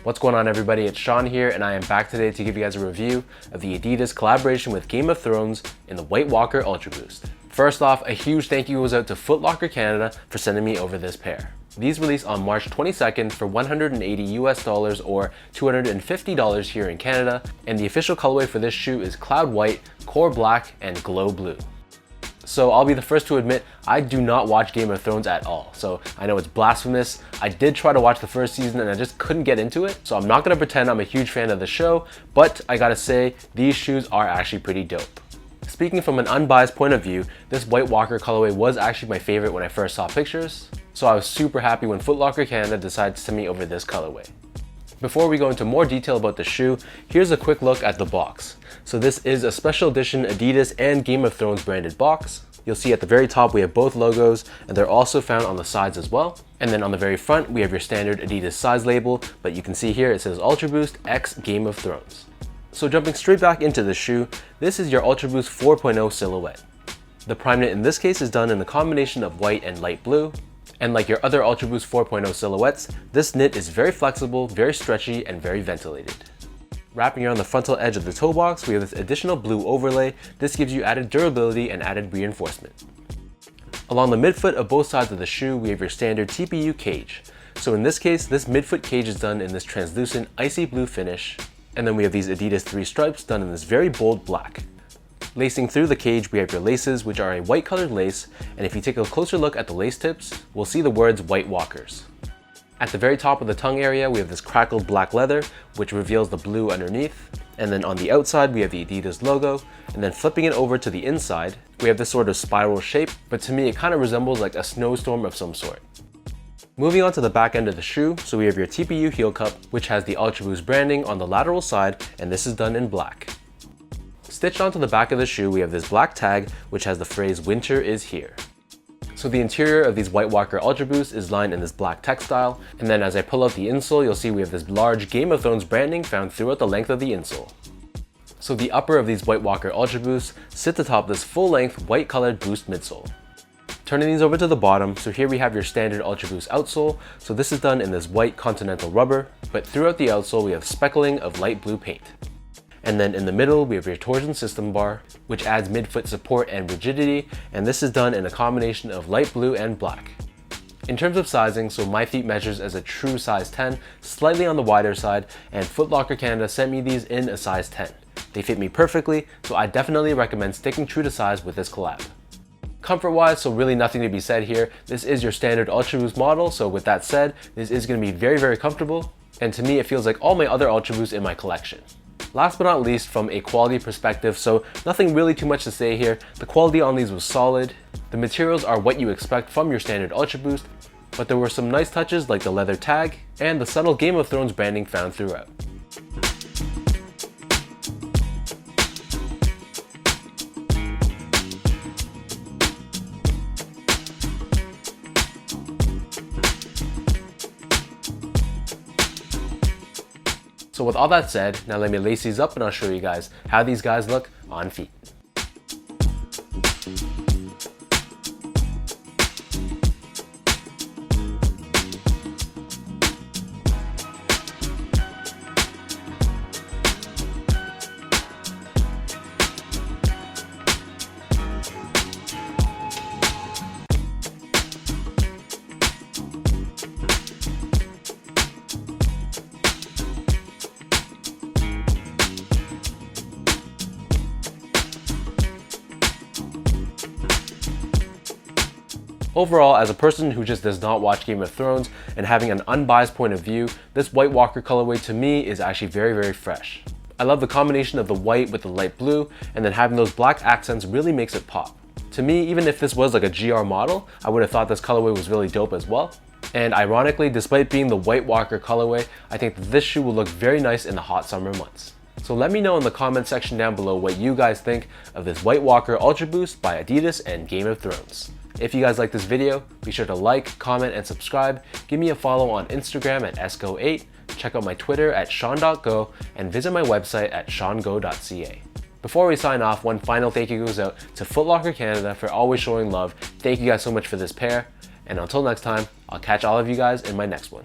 What's going on, everybody? It's Sean here, and I am back today to give you guys a review of the Adidas collaboration with Game of Thrones in the White Walker UltraBoost. First off, a huge thank you goes out to Foot Locker Canada for sending me over this pair. These released on March 22nd for $180 or $250 here in Canada, and the official colorway for this shoe is Cloud White, Core Black, and Glow Blue. So I'll be the first to admit, I do not watch Game of Thrones at all. So I know it's blasphemous. I did try to watch the first season and I just couldn't get into it. So I'm not gonna pretend I'm a huge fan of the show, but I gotta say, these shoes are actually pretty dope. Speaking from an unbiased point of view, this White Walker colorway was actually my favorite when I first saw pictures. So I was super happy when Foot Locker Canada decided to send me over this colorway. Before we go into more detail about the shoe, here's a quick look at the box. So this is a special edition Adidas and Game of Thrones branded box. You'll see at the very top we have both logos, and they're also found on the sides as well. And then on the very front we have your standard Adidas size label, but you can see here it says UltraBoost X Game of Thrones. So jumping straight back into the shoe, this is your UltraBoost 4.0 silhouette. The prime knit in this case is done in a combination of white and light blue. And like your other UltraBoost 4.0 silhouettes, this knit is very flexible, very stretchy, and very ventilated. Wrapping around the frontal edge of the toe box, we have this additional blue overlay. This gives you added durability and added reinforcement. Along the midfoot of both sides of the shoe, we have your standard TPU cage. So in this case, this midfoot cage is done in this translucent icy blue finish. And then we have these Adidas 3 stripes done in this very bold black. Lacing through the cage, we have your laces, which are a white colored lace, and if you take a closer look at the lace tips, we'll see the words White Walkers. At the very top of the tongue area, we have this crackled black leather, which reveals the blue underneath, and then on the outside, we have the Adidas logo, and then flipping it over to the inside, we have this sort of spiral shape, but to me, it kind of resembles like a snowstorm of some sort. Moving on to the back end of the shoe, so we have your TPU heel cup, which has the UltraBoost branding on the lateral side, and this is done in black. Stitched onto the back of the shoe, we have this black tag, which has the phrase "Winter is here." So the interior of these White Walker UltraBoost is lined in this black textile, and then as I pull out the insole, you'll see we have this large Game of Thrones branding found throughout the length of the insole. So the upper of these White Walker UltraBoosts sits atop this full-length white colored boost midsole. Turning these over to the bottom, so here we have your standard UltraBoost outsole. So this is done in this white continental rubber, but throughout the outsole we have speckling of light blue paint. And then in the middle, we have your torsion system bar, which adds midfoot support and rigidity, and this is done in a combination of light blue and black. In terms of sizing, so my feet measures as a true size 10, slightly on the wider side, and Foot Locker Canada sent me these in a size 10. They fit me perfectly, so I definitely recommend sticking true to size with this collab. Comfort-wise, so really nothing to be said here. This is your standard UltraBoost model, so with that said, this is going to be very, very comfortable, and to me it feels like all my other UltraBoosts in my collection. Last but not least, from a quality perspective, so nothing really too much to say here. The quality on these was solid. The materials are what you expect from your standard UltraBoost, but there were some nice touches like the leather tag and the subtle Game of Thrones branding found throughout. So with all that said, now let me lace these up and I'll show you guys how these guys look on feet. Overall, as a person who just does not watch Game of Thrones and having an unbiased point of view, this White Walker colorway to me is actually very, very fresh. I love the combination of the white with the light blue, and then having those black accents really makes it pop. To me, even if this was like a GR model, I would have thought this colorway was really dope as well. And ironically, despite being the White Walker colorway, I think that this shoe will look very nice in the hot summer months. So let me know in the comment section down below what you guys think of this White Walker UltraBoost by Adidas and Game of Thrones. If you guys like this video, be sure to like, comment, and subscribe. Give me a follow on Instagram at sgo8, check out my Twitter at sean.go, and visit my website at seango.ca. Before we sign off, one final thank you goes out to Foot Locker Canada for always showing love. Thank you guys so much for this pair, and until next time, I'll catch all of you guys in my next one.